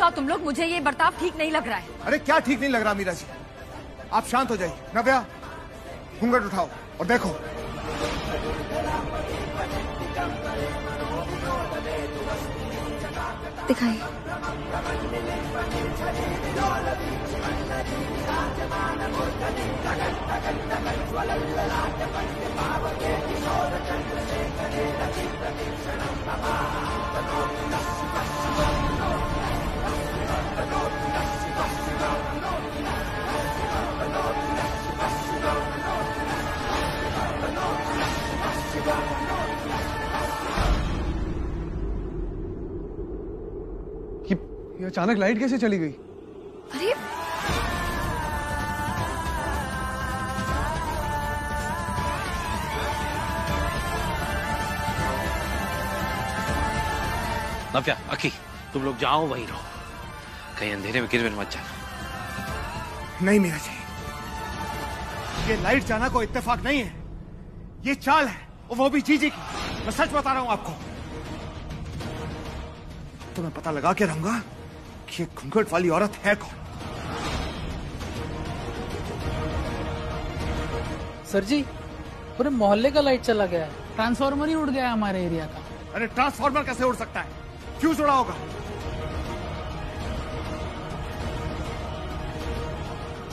जाओ तुम लोग, मुझे ये बर्ताव ठीक नहीं लग रहा है। अरे क्या ठीक नहीं लग रहा मीरा जी? आप शांत हो जाइए। नव्या, घूंघट उठाओ और देखो। दिखाइए। ये अचानक लाइट कैसे चली गई? अरे नव्या, अकी, तुम लोग जाओ, वहीं रहो, कहीं अंधेरे में गिर मत जाना। नहीं मीरा जी, ये लाइट जाना कोई इत्तेफाक नहीं है, ये चाल है, और वो भी जीजी की। मैं सच बता रहा हूं आपको। तो मैं पता लगा के रहूंगा कि ये घूंघट वाली औरत है कौन। सर जी, पूरे मोहल्ले का लाइट चला गया है, ट्रांसफार्मर ही उड़ गया है हमारे एरिया का। अरे ट्रांसफार्मर कैसे उड़ सकता है? फ्यूज उड़ा होगा।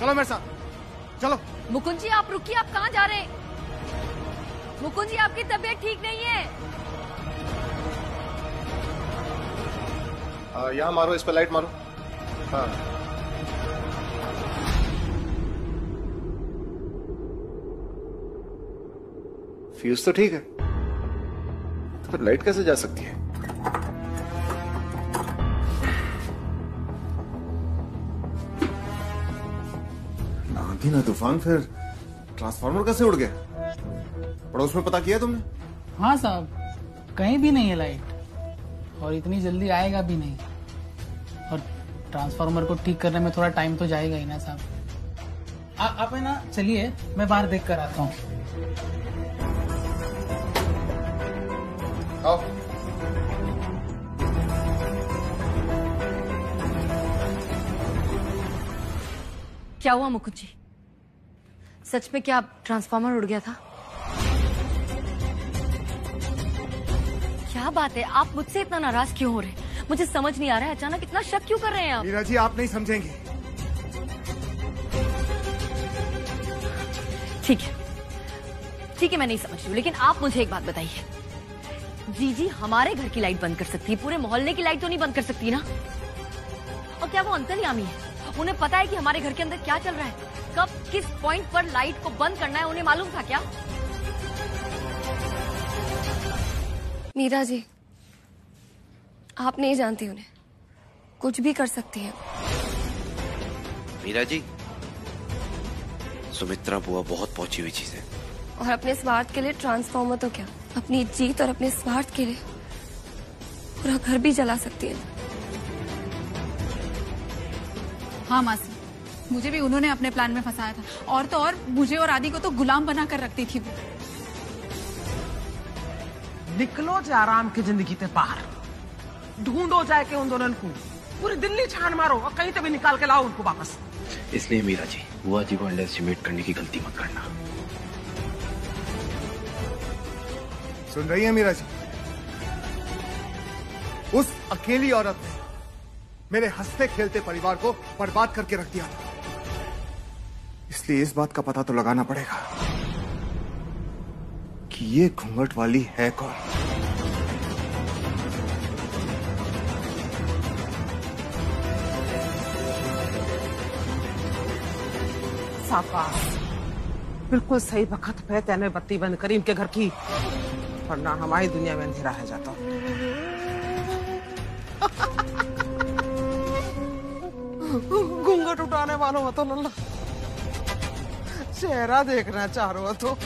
चलो मेरे साथ, चलो। मुकुंद जी आप रुकिए, आप कहाँ जा रहे हैं? मुकुंद जी आपकी तबीयत ठीक नहीं है। यहाँ मारो, इस पे लाइट मारो। हाँ, फ्यूज तो ठीक है, तो फिर लाइट कैसे जा सकती है? ना आंधी ना तूफान, फिर ट्रांसफार्मर कैसे उड़ गया? पड़ोस में पता किया तुमने? हाँ साहब, कहीं भी नहीं है लाइट, और इतनी जल्दी आएगा भी नहीं, और ट्रांसफार्मर को ठीक करने में थोड़ा टाइम तो जाएगा ही ना साहब। आप है ना, चलिए मैं बाहर देख कर आता हूँ। आओ। क्या हुआ मुकुंद जी? सच में क्या ट्रांसफार्मर उड़ गया था? क्या बात है, आप मुझसे इतना नाराज क्यों हो रहे हैं? मुझे समझ नहीं आ रहा है, अचानक इतना शक क्यों कर रहे हैं आप? मीरा जी आप नहीं समझेंगे। ठीक है, ठीक है, मैं नहीं समझ रही हूँ, लेकिन आप मुझे एक बात बताइए, जीजी हमारे घर की लाइट बंद कर सकती है, पूरे मोहल्ले की लाइट तो नहीं बंद कर सकती ना? और क्या वो अंतर्यामी है? उन्हें पता है कि हमारे घर के अंदर क्या चल रहा है, कब किस पॉइंट पर लाइट को बंद करना है, उन्हें मालूम था क्या? मीरा जी, आप नहीं जानती उन्हें, कुछ भी कर सकती है। मीरा जी, सुमित्रा बुआ बहुत पहुंची हुई चीज है, और अपने स्वार्थ के लिए ट्रांसफार्मर तो क्या, अपनी जीत और अपने स्वार्थ के लिए पूरा घर भी जला सकती है। हाँ मासी, मुझे भी उन्होंने अपने प्लान में फंसाया था, और तो और मुझे और आदि को तो गुलाम बना कर रखती थी वो। निकलो जयराम की जिंदगी से बाहर, ढूंढो जाके उन दोनों को, पूरी दिल्ली छान मारो और कहीं से भी निकाल के लाओ उनको वापस। इसलिए मीरा जी, बुआ जी को अंडरएस्टिमेट करने की गलती मत करना। सुन रही है मीरा जी? उस अकेली औरत ने मेरे हंसते खेलते परिवार को बर्बाद करके रख दिया था, इसलिए इस बात का पता तो लगाना पड़ेगा कि ये घूंघट वाली है कौन। शाबाश, बिल्कुल सही वक्त पे तैने बत्ती बंद करी इनके घर की, वरना हमारी दुनिया में अंधेरा है जाता। घूंघट उठाने वालों हो तो लल्ला, चेहरा देखना चाह रहे हो तो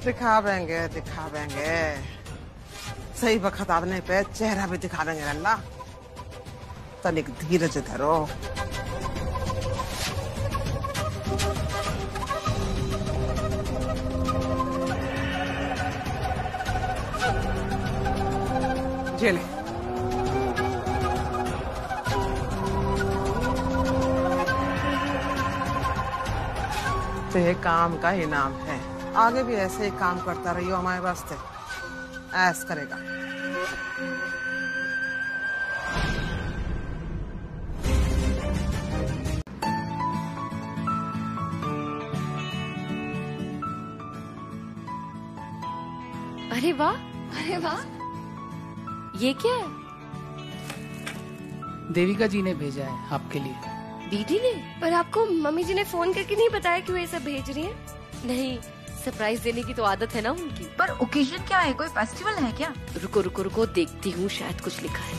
दिखावेंगे, सही वक्त आने पे चेहरा भी दिखावेंगे लल्ला, तनिक धीरज धरो। जेले तो ये काम का इनाम है। आगे भी ऐसे ही काम करता रहियो हमारे वास्ते, ऐस करेगा। अरे वाह, अरे वाह, ये क्या है? देविका जी ने भेजा है आपके लिए। दीदी ने? पर आपको मम्मी जी ने फोन करके नहीं बताया कि वो ये सब भेज रही है? नहीं, सरप्राइज देने की तो आदत है ना उनकी। पर ओकेजन क्या है? कोई फेस्टिवल है क्या? रुको रुको रुको, देखती हूँ, शायद कुछ लिखा है।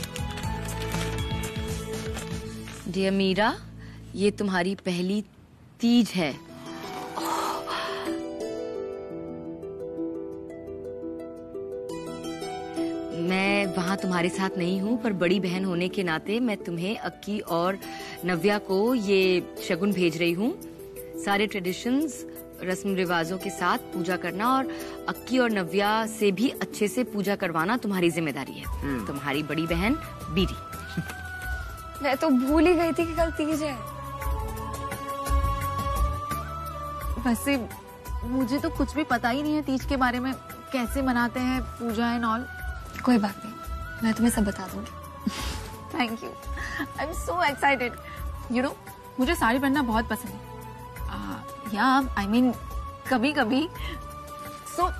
डियर मीरा, ये तुम्हारी पहली तीज है। मैं वहाँ तुम्हारे साथ नहीं हूँ, पर बड़ी बहन होने के नाते मैं तुम्हें, अक्की और नव्या को ये शगुन भेज रही हूँ। सारे ट्रेडिशंस, रस्म रिवाजों के साथ पूजा करना और अक्की और नव्या से भी अच्छे से पूजा करवाना तुम्हारी जिम्मेदारी है। तुम्हारी बड़ी बहन बीरी। मैं तो भूल ही गई थी कि कल तीज है। वैसे मुझे तो कुछ भी पता ही नहीं है तीज के बारे में, कैसे मनाते हैं पूजा एंड ऑल। कोई बात नहीं, मैं तुम्हें सब बता दूंगी। Thank you, I am so excited. You know, मुझे साड़ी पहनना बहुत पसंद है। या आई मीन कभी कभी। सो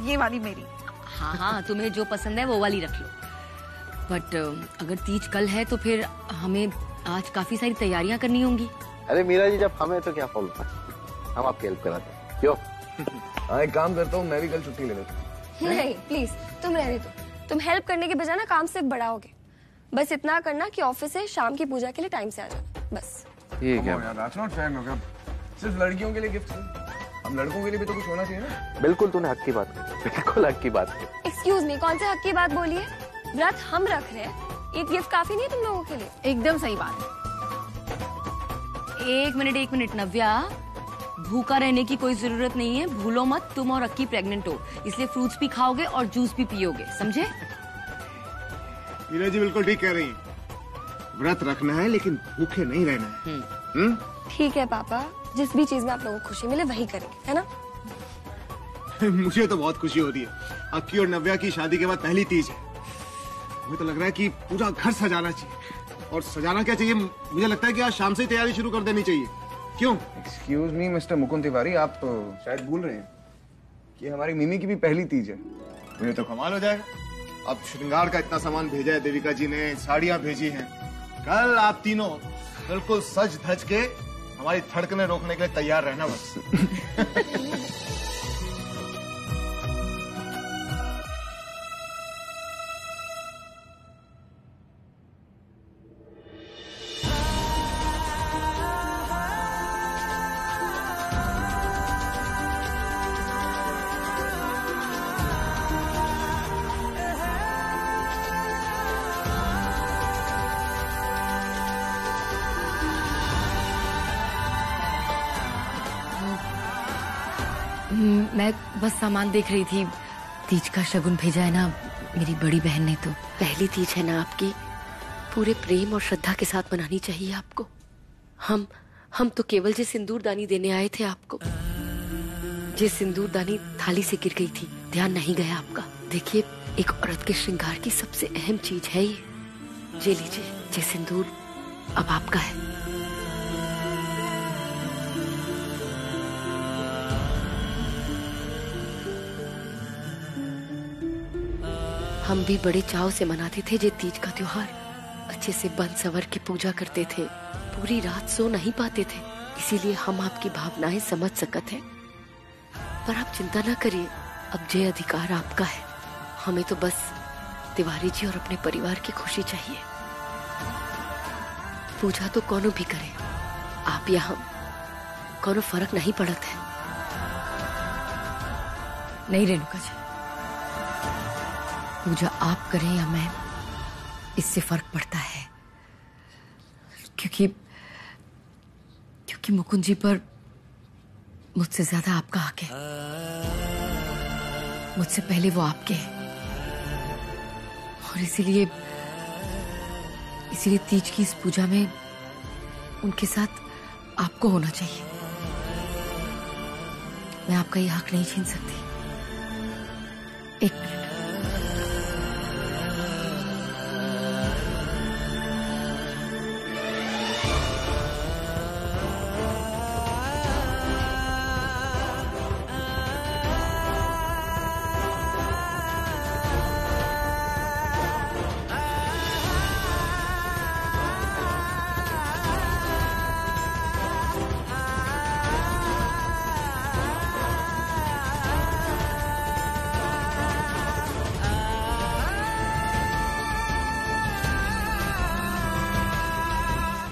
ये वाली मेरी। हाँ हाँ, तुम्हें जो पसंद है वो वाली रख लो। बट अगर तीज कल है तो फिर हमें आज काफी सारी तैयारियां करनी होंगी। अरे मीरा जी, जब हमें तो क्या प्रॉब्लम है, हम आपकी हेल्प कराते हैं। क्यों? हाँ, एक काम करता हूँ, मैं भी कल छुट्टी ले लेता हूँ। नहीं प्लीज, तुम रहने दो। तुम हेल्प करने के बजाय ना काम सिर्फ बढ़ाओगे। बस इतना करना कि ऑफिस से शाम की पूजा के लिए टाइम से आ जाओ, बस। ये क्या? यार, that's not fair, मतलब सिर्फ लड़कियों के लिए गिफ्ट है, हम लड़कों के लिए भी तो कुछ होना चाहिए ना। बिल्कुल, तूने हक की बात की, बिल्कुल हक की बात की। एक्सक्यूज मी, कौन से हक की बात बोली है? व्रत हम रख रहे हैं, एक गिफ्ट काफी नहीं तुम लोगों के लिए? एकदम सही बात है। एक मिनट नव्या, भूखा रहने की कोई जरूरत नहीं है। भूलो मत, तुम और अक्की प्रेग्नेंट हो, इसलिए फ्रूट्स भी खाओगे और जूस भी पियोगे, समझे? मीरा जी बिल्कुल ठीक कह रही हैं। व्रत रखना है लेकिन भूखे नहीं रहना है। ठीक है पापा, जिस भी चीज में आप लोगों को खुशी मिले वही करेंगे, है ना? मुझे तो बहुत खुशी हो रही है। अक्की और नव्या की शादी के बाद पहली तीज है। मुझे तो लग रहा है कि पूरा घर सजाना चाहिए। और सजाना क्या चाहिए, मुझे लगता है कि आज शाम से ही तैयारी शुरू कर देनी चाहिए। क्यों? Excuse me mister Mukund Tiwari, आप शायद भूल रहे हैं कि हमारी मिमी की भी पहली तीज है। मुझे तो कमाल हो जाएगा। अब श्रृंगार का इतना सामान भेजा है देविका जी ने, साड़ियां भेजी हैं। कल आप तीनों बिल्कुल सज धज के हमारी धड़कने रोकने के लिए तैयार रहना बस। मैं बस सामान देख रही थी। तीज का शगुन भेजा है ना मेरी बड़ी बहन ने। तो पहली तीज है ना आपकी, पूरे प्रेम और श्रद्धा के साथ मनानी चाहिए आपको। हम तो केवल जे सिंदूरदानी देने आए थे आपको। जे सिंदूरदानी थाली से गिर गई थी, ध्यान नहीं गया आपका। देखिए, एक औरत के श्रृंगार की सबसे अहम चीज है ये। जे लीजिए, जे सिंदूर अब आपका है। हम भी बड़े चाव से मनाते थे जे तीज का त्योहार। अच्छे से बन सवर के पूजा करते थे, पूरी रात सो नहीं पाते थे। इसीलिए हम आपकी भावनाएं समझ सकते हैं। पर आप चिंता ना करिए, अब जे अधिकार आपका है। हमें तो बस तिवारी जी और अपने परिवार की खुशी चाहिए। पूजा तो कौनो भी करे, आप या हम, कौनो फर्क नहीं पड़ता है। नहीं रेणुका जी, पूजा आप करें या मैं, इससे फर्क पड़ता है। क्योंकि मुकुंद जी पर मुझसे ज्यादा आपका हक है। मुझसे पहले वो आपके हैं और इसीलिए तीज की इस पूजा में उनके साथ आपको होना चाहिए। मैं आपका ये हक नहीं छीन सकती। एक मिनट।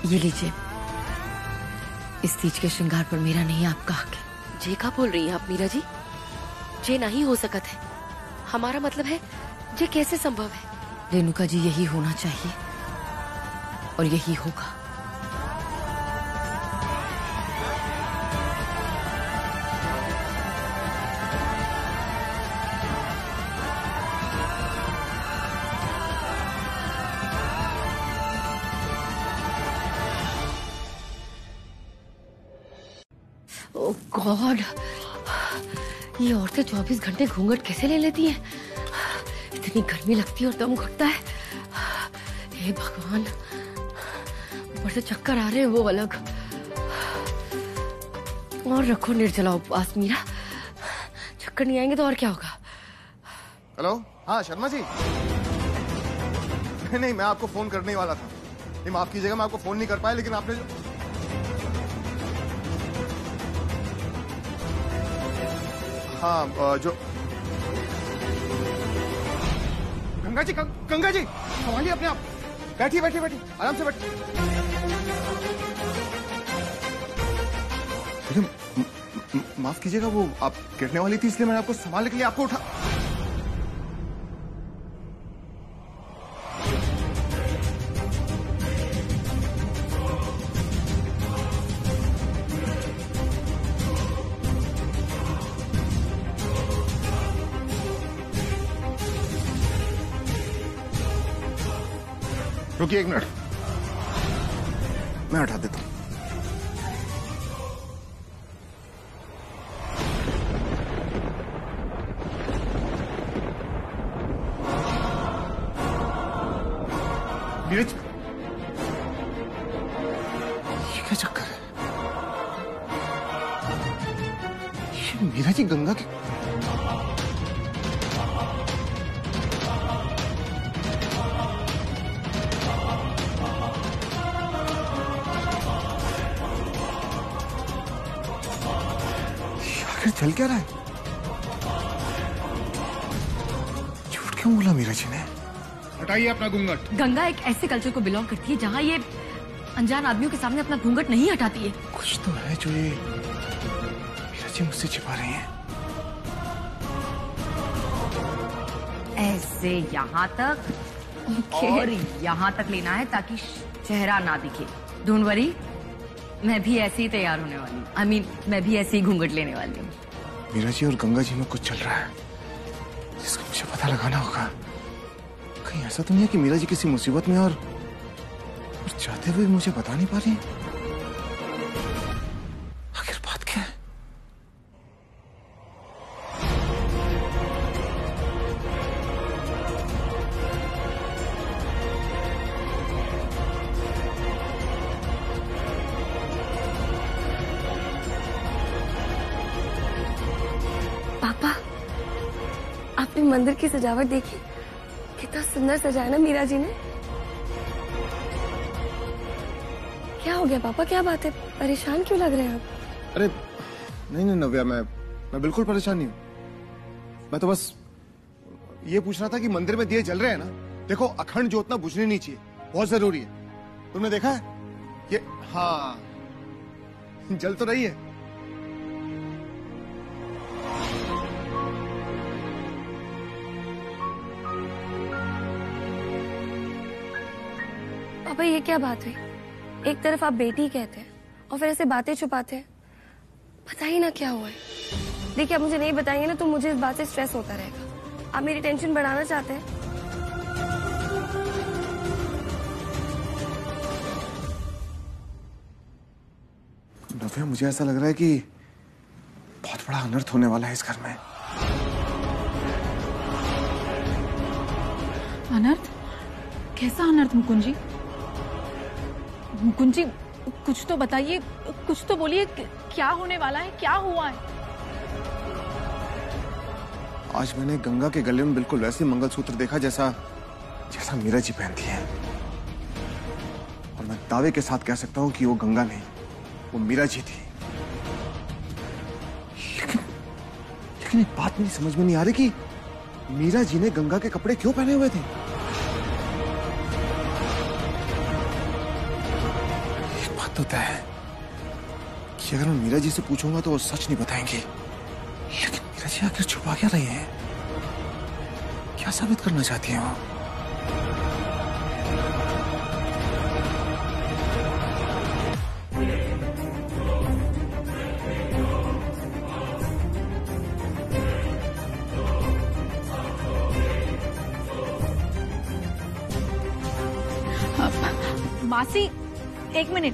ये लीजिए, इस तीज के श्रृंगार पर मेरा नहीं आपका हक है। जे का बोल रही हैं आप मीरा जी? जे नहीं हो सकत है। हमारा मतलब है जे कैसे संभव है? रेणुका जी, यही होना चाहिए और यही होगा। ओह गॉड, ये औरतें 24 घंटे घूंघट कैसे ले लेती हैं? इतनी गर्मी लगती है और दम घुटता है। हे भगवान, ऊपर से चक्कर आ रहे हैं वो अलग। और रखो निर्जला उपवास मीरा, चक्कर नहीं आएंगे तो और क्या होगा। हेलो, हाँ शर्मा जी। नहीं, मैं आपको फोन करने ही वाला था। नहीं, माफ कीजिएगा, मैं आपको फोन नहीं कर पाया, लेकिन आपने जो हाँ जो गंगा जी, गंगा जी संभालिए अपने आप। बैठिए बैठिए बैठिए, आराम से बैठिए। माफ कीजिएगा, वो आप गिरने वाली थी इसलिए मैंने आपको संभालने के लिए आपको उठा। रुकिए एक मिनट, मैं उठा देता हूं। नीरज, ये क्या चक्कर है? ये मीरा जी गंगा की चल क्या रहा है? झूठ क्यों बोला मीरा जी ने? हटाइए अपना घूंघट। गंगा एक ऐसे कल्चर को बिलोंग करती है जहाँ ये अनजान आदमियों के सामने अपना घूंघट नहीं हटाती है। कुछ तो है जो ये मीरा जी मुझसे छिपा रही हैं। ऐसे यहाँ तक और यहाँ तक लेना है ताकि चेहरा ना दिखे। डोंट वरी, मैं भी ऐसे ही तैयार होने वाली हूँ। I mean, मैं भी ऐसे ही घूंघट लेने वाली हूँ। मीरा जी और गंगा जी में कुछ चल रहा है जिसका मुझे पता लगाना होगा। कहीं ऐसा तो नहीं है कि मीरा जी किसी मुसीबत में और चाहते हुए मुझे बता नहीं पा रही? आखिर बात क्या है? पापा, आपने मंदिर की सजावट देखी? कितना सुंदर सजाया ना मीरा जी ने। क्या हो गया पापा, क्या बात है? परेशान क्यों लग रहे हैं आप? अरे नहीं नहीं नव्या, मैं बिल्कुल परेशान नहीं हूँ। मैं तो बस ये पूछ रहा था कि मंदिर में दिए जल रहे हैं ना, देखो अखंड ज्योत ना बुझनी नहीं चाहिए, बहुत जरूरी है। तुमने देखा है ये? हाँ, जल तो रही है। पापा ये क्या बात हुई? एक तरफ आप बेटी कहते हैं और फिर ऐसे बातें छुपाते हैं। बताइए ना क्या हुआ है। देखिए, आप मुझे नहीं बताएंगे ना तो मुझे इस बात से स्ट्रेस होता रहेगा। आप मेरी टेंशन बढ़ाना चाहते हैं। नव्या, मुझे ऐसा लग रहा है कि बहुत बड़ा अनर्थ होने वाला है इस घर में। अनर्थ? कैसा अनर्थ मुकुंद जी? मुकुंद जी कुछ तो बताइए, कुछ तो बोलिए, क्या होने वाला है, क्या हुआ है? आज मैंने गंगा के गले में बिल्कुल वैसे मंगलसूत्र देखा जैसा जैसा मीरा जी पहनती है, और मैं दावे के साथ कह सकता हूं कि वो गंगा नहीं, वो मीरा जी थी। लेकिन एक बात मेरी समझ में नहीं आ रही कि मीरा जी ने गंगा के कपड़े क्यों पहने हुए थे। एक बात तो तय है कि अगर मैं मीरा जी से पूछूंगा तो वो सच नहीं बताएंगी, लेकिन मीरा जी आखिर छुपा क्या रही है, क्या साबित करना चाहती है वो? मासी, एक मिनट।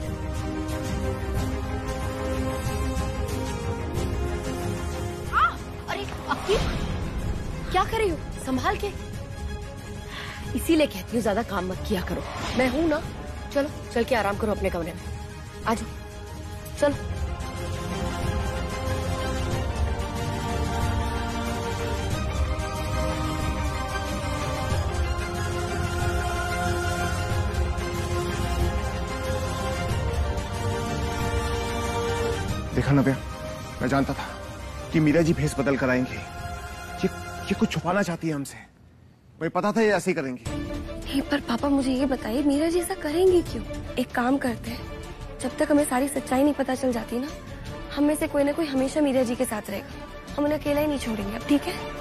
अरे अक्की, क्या कर रही हो? संभाल के। इसीलिए कहती हूँ ज्यादा काम मत किया करो। मैं हूं ना, चलो चल के आराम करो अपने कमरे में। आ जाओ, चलो। देखा नव्या, मैं जानता था कि मीरा जी भेस बदल कर आएंगी। ये कुछ छुपाना चाहती है हमसे। मुझे पता था ये ऐसे ही करेंगी। नहीं पर पापा मुझे ये बताइए, मीरा जी ऐसा करेंगी क्यों? एक काम करते हैं, जब तक हमें सारी सच्चाई नहीं पता चल जाती ना, हम में से कोई ना कोई हमेशा मीरा जी के साथ रहेगा। हम उन्हें अकेला ही नहीं छोड़ेंगे अब, ठीक है?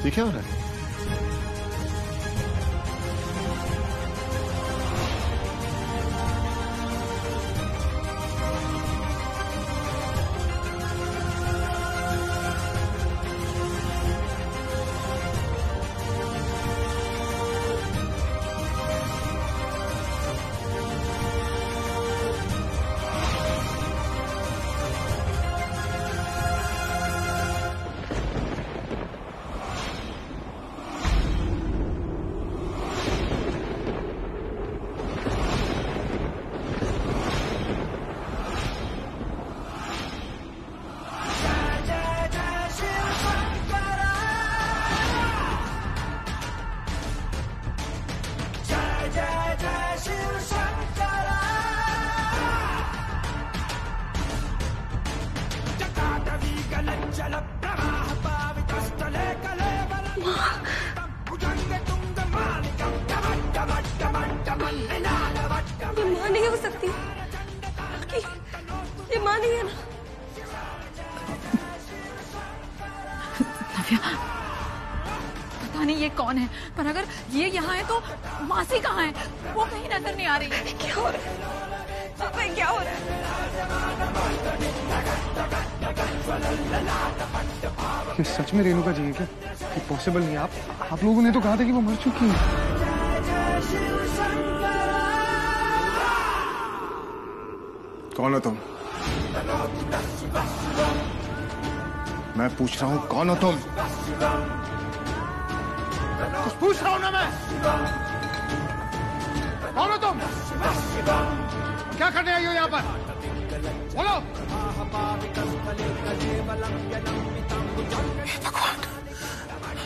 ये क्या हो रहा है? ये माँ नहीं हो सकती। ये माँ नहीं है ना। नव्या, पता नहीं ये कौन है, पर अगर ये यहाँ है तो मासी कहाँ है? वो कहीं नजर नहीं आ रही है। क्या हो रहा है पापा, क्या हो रहा है? ये सच में रेणुका जी है क्या? ये पॉसिबल नहीं। आप लोगों ने तो कहा था कि वो मर चुकी है। कौन हो तुम? मैं पूछ रहा हूं कौन हो तुम? कुछ पूछ रहा हूं ना मैं। कौन हो तुम? क्या करने आई हो यहाँ पर? बोलो। भगवान,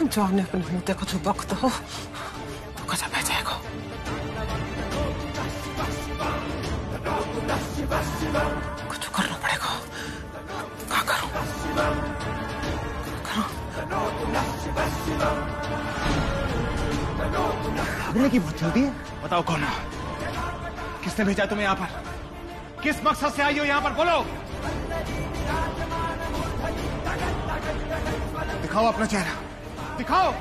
जाने अपने मुद्दे को जो वक्त हो वो कजा बह जाएगा। कुछ करना पड़ेगा। क्या करूं? भागने की बात चलती है। बताओ कौन हो? किसने भेजा तुम्हें यहाँ पर? किस मकसद से आई हो यहाँ पर? बोलो। दिखाओ अपना चेहरा, दिखाओ।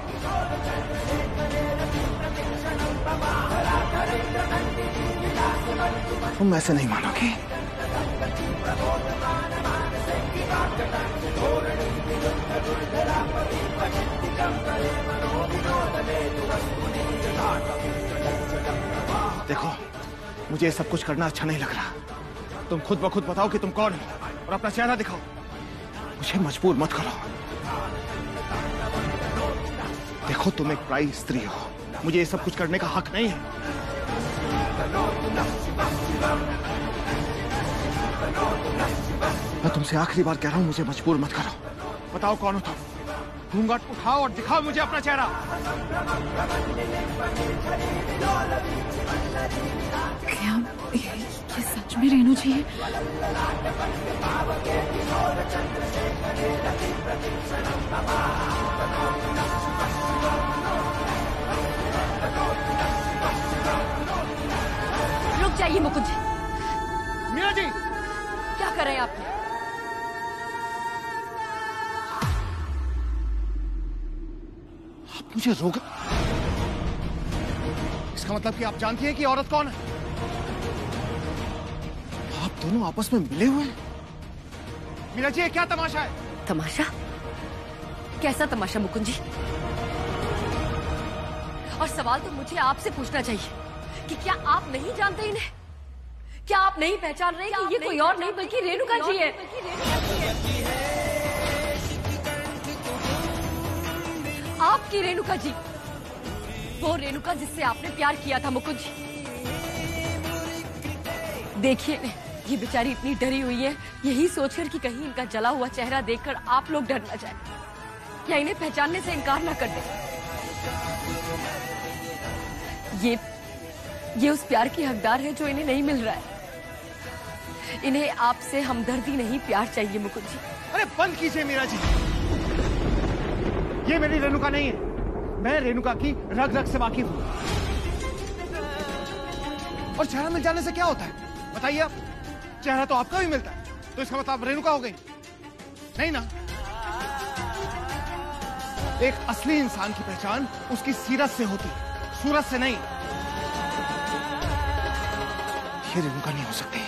तुम ऐसे नहीं मानोगे। देखो, मुझे सब कुछ करना अच्छा नहीं लग रहा। तुम खुद ब खुद बताओ कि तुम कौन हो और अपना चेहरा दिखाओ। मुझे मजबूर मत करो। देखो, तुम एक पराई स्त्री हो, मुझे ये सब कुछ करने का हक नहीं है। मैं तुमसे आखिरी बार कह रहा हूं, मुझे मजबूर मत करो। बताओ कौन हो तुम। घूंघट उठाओ और दिखाओ मुझे अपना चेहरा। क्या ये सच में रेनू जी है? रुक जाइए मुकुंद जी। मीरा जी, क्या कर रहे हैं आप? मुझे रोक। इसका मतलब कि आप जानती हैं कि औरत कौन है? आप दोनों आपस में मिले हुए हैं? मीरा जी, ये क्या तमाशा है? तमाशा? कैसा तमाशा मुकुंद जी? और सवाल तो मुझे आपसे पूछना चाहिए कि क्या आप नहीं जानते इन्हें? क्या आप नहीं पहचान रहे कि ये कोई और नहीं बल्कि रेणुका जी है? आपकी रेणुका जी, वो रेणुका जिससे आपने प्यार किया था मुकुंद जी। देखिए, ये बेचारी इतनी डरी हुई है, यही सोचकर कि कहीं इनका जला हुआ चेहरा देखकर आप लोग डर न जाए या इन्हें पहचानने से इनकार न कर दे। ये उस प्यार की हकदार है जो इन्हें नहीं मिल रहा है। इन्हें आपसे हमदर्दी नहीं, प्यार चाहिए मुकुंद जी। अरे बंद कीजिए मीरा जी। ये मेरी रेणुका नहीं है। मैं रेणुका की रग रग से वाकिफ हूं। और चेहरा मिल जाने से क्या होता है बताइए आप? चेहरा तो आपका भी मिलता है, तो इसका मतलब रेणुका हो गई? नहीं ना। एक असली इंसान की पहचान उसकी सीरत से होती है, सूरत से नहीं। ये रेणुका नहीं हो सकती,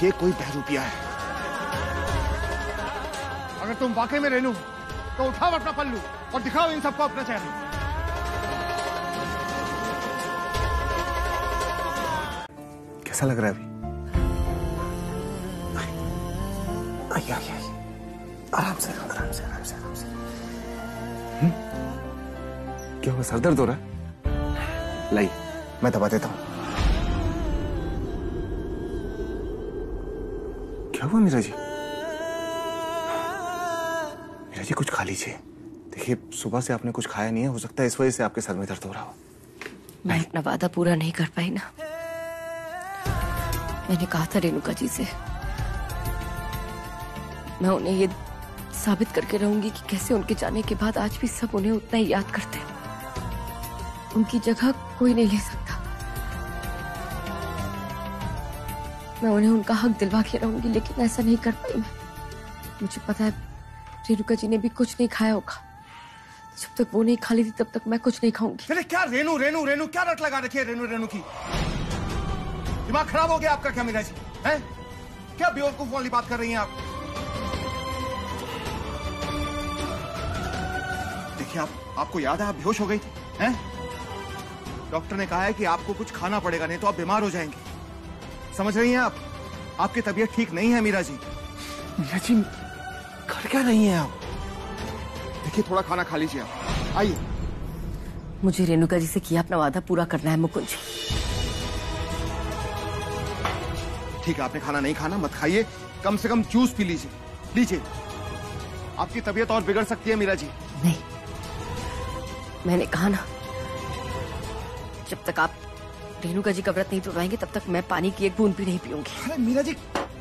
ये कोई बहरूपिया है। अगर तुम वाकई में रेणु तो उठाओ अपना पल्लू और दिखाओ इन सबको अपना चेहरा। कैसा लग रहा है अभी? आइए, आराम से आराम से आराम से आराम से। क्या हुआ, सर दर्द हो रहा है? लाई, मैं दबा देता हूं। क्या हुआ मीरा जी? मीरा जी, कुछ खा लीजिए। देखिए, सुबह से आपने कुछ खाया नहीं है, हो सकता है इस वजह से आपके सर में दर्द हो रहा हो। मैं अपना वादा पूरा नहीं कर पाई ना। मैंने कहा था रेणुका जी से, मैं उन्हें ये साबित करके रहूंगी कि कैसे उनके जाने के बाद आज भी सब उन्हें उतना ही याद करते हैं। उनकी जगह कोई नहीं ले सकता। मैं उन्हें उनका हक दिलवा के रहूंगी, लेकिन ऐसा नहीं कर पाई मैं। मुझे पता है रेणुका जी ने भी कुछ नहीं खाया होगा। जब तक वो नहीं खा ली थी तब तक मैं कुछ नहीं खाऊंगी। अरे क्या रेणु रेणु रेणु, क्या रट लगा रखी है रेणु रेणु की? दिमाग खराब हो गया आपका क्या मीरा जी? हैं? क्या बेवकूफ वाली बात कर रही हैं आप? देखिए, आपको याद है आप बेहोश हो गई थी, हैं? डॉक्टर ने कहा है कि आपको कुछ खाना पड़ेगा, नहीं तो आप बीमार हो जाएंगे। समझ रही हैं आप? आपकी तबीयत ठीक नहीं है मीरा जी। मीरा जी, घर क्या नहीं है आप? देखिए, थोड़ा खाना खा लीजिए आप। आइए। मुझे रेणुका जी से किया अपना वादा पूरा करना है मुकुंद जी। ठीक है, आपने खाना नहीं खाना, मत खाइए। कम से कम जूस पी लीजिए। लीजिए, आपकी तबीयत और बिगड़ सकती है मीरा जी। नहीं, मैंने कहा ना, जब तक आप रेणुका जी का व्रत नहीं तोड़वाएंगे तब तक मैं पानी की एक बूंद भी नहीं पीऊंगी। अरे मीरा जी,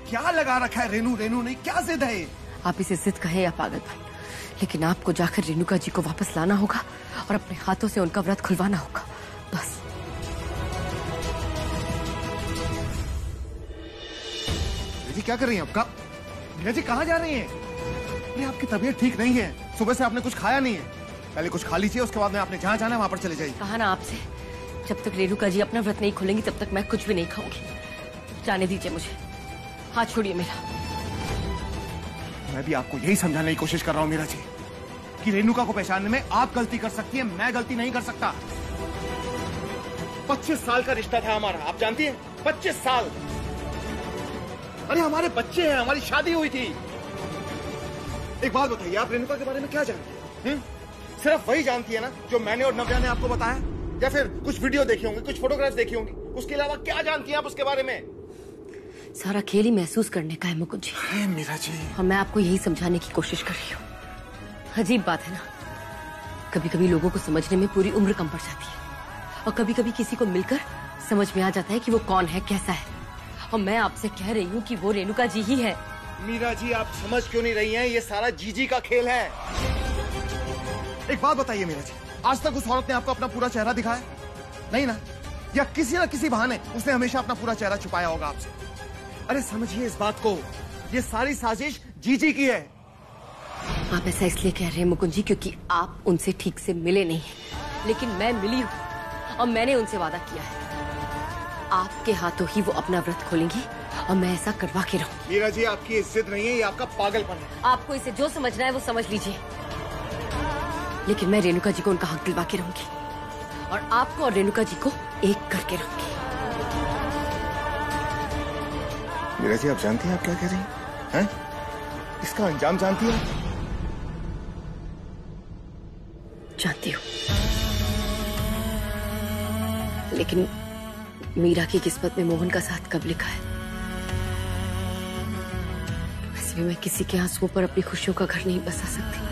क्या लगा रखा है रेणु रेणु नहीं? क्या जिद है? आप इसे जिद कहे या पागलपन, लेकिन आपको जाकर रेणुका जी को वापस लाना होगा और अपने हाथों से उनका व्रत खुलवाना होगा, बस। जी, क्या कर रही हैं आप? मीरा जी, कहाँ जा रही हैं? अरे आपकी तबीयत ठीक नहीं है, सुबह से आपने कुछ खाया नहीं है। पहले कुछ खा लीजिए, उसके बाद में आपने जहाँ जाना है वहां पर चले जाइए। कहा ना आपसे, जब तक रेणुका जी अपना व्रत नहीं खोलेंगी तब तक मैं कुछ भी नहीं खाऊंगी। जाने दीजिए मुझे, हाथ छोड़िए मेरा। मैं भी आपको यही समझाने की कोशिश कर रहा हूं मीरा जी कि रेणुका को पहचानने में आप गलती कर सकती हैं, मैं गलती नहीं कर सकता। 25 साल का रिश्ता था हमारा, आप जानती हैं? 25 साल। अरे हमारे बच्चे हैं, हमारी शादी हुई थी। एक बात बताइए, आप रेणुका के बारे में क्या जानते हैं? सिर्फ वही जानती है ना जो मैंने और नव्या ने आपको बताया, या फिर कुछ वीडियो देखी होंगी, कुछ फोटोग्राफ देखी होंगी, उसके अलावा क्या जानती हैं आप उसके बारे में? सारा खेल ही महसूस करने का है मुकुंद जी। है मीरा जी। और मैं आपको यही समझाने की कोशिश कर रही हूँ। अजीब बात है ना, कभी कभी लोगों को समझने में पूरी उम्र कम पड़ जाती है, और कभी कभी किसी को मिलकर समझ में आ जाता है कि वो कौन है, कैसा है। और मैं आपसे कह रही हूँ कि वो रेणुका जी ही है। मीरा जी, आप समझ क्यों नहीं रही हैं? ये सारा जीजी का खेल है। एक बात बताइए मीरा जी, आज तक उस औरत ने आपको अपना पूरा चेहरा दिखाया? नहीं ना? या किसी न किसी बहाने उसने हमेशा अपना पूरा चेहरा छुपाया होगा आपसे। अरे समझिए इस बात को, ये सारी साजिश जीजी की है। आप ऐसा इसलिए कह रहे हैं मुकुंद जी क्योंकि आप उनसे ठीक से मिले नहीं हैं, लेकिन मैं मिली हूँ और मैंने उनसे वादा किया है आपके हाथों ही वो अपना व्रत खोलेंगी, और मैं ऐसा करवा के रहूंगी। मीरा जी, आपकी इज्जत नहीं है, ये आपका पागलपन है। आपको इसे जो समझना है वो समझ लीजिए, लेकिन मैं रेणुका जी को उनका हक दिलवा के रहूंगी, और आपको और रेणुका जी को एक करके रहूंगी। मीरा जी, आप जानती हैं आप क्या कह रही हैं? इसका अंजाम जानती हैं? जानती हूँ, लेकिन मीरा की किस्मत में मोहन का साथ कब लिखा है? वैसे भी मैं किसी के आंसुओं पर अपनी खुशियों का घर नहीं बसा सकती।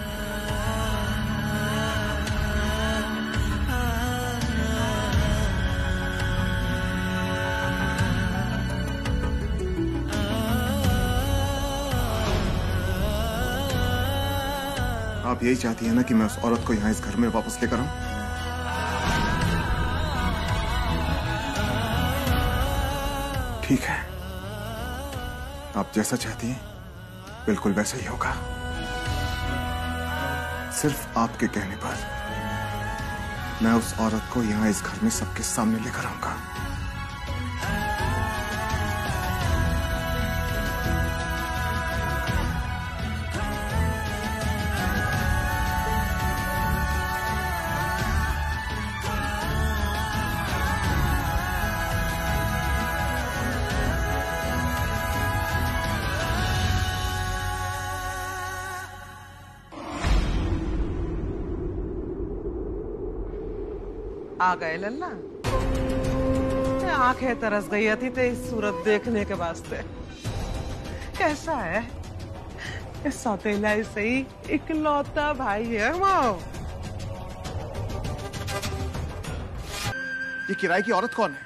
आप यही चाहती है ना कि मैं उस औरत को यहाँ इस घर में वापस लेकर आऊं? ठीक है, आप जैसा चाहती हैं बिल्कुल वैसा ही होगा। सिर्फ आपके कहने पर मैं उस औरत को यहाँ इस घर में सबके सामने लेकर आऊंगा। आ गए लल्ला, आंखें तरस गई थी तेरी सूरत देखने के वास्ते। कैसा है? सौतेला ही सही, इकलौता भाई है माओ। ये किराए की औरत कौन है?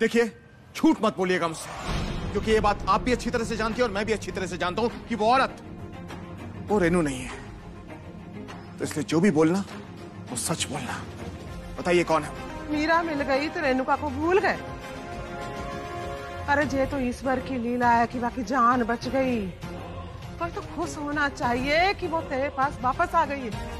देखिए, झूठ मत बोलिएगा मुझसे, क्योंकि ये बात आप भी अच्छी तरह से जानती हैं और मैं भी अच्छी तरह से जानता हूं कि वो औरत वो रेनू नहीं है। तो इसलिए जो भी बोलना वो सच बोलना। बताइए कौन है? मीरा मिल गई तो रेणुका को भूल गए? अरे जे तो ईश्वर की लीला है कि बाकी जान बच गई, तो खुश होना चाहिए कि वो तेरे पास वापस आ गई है।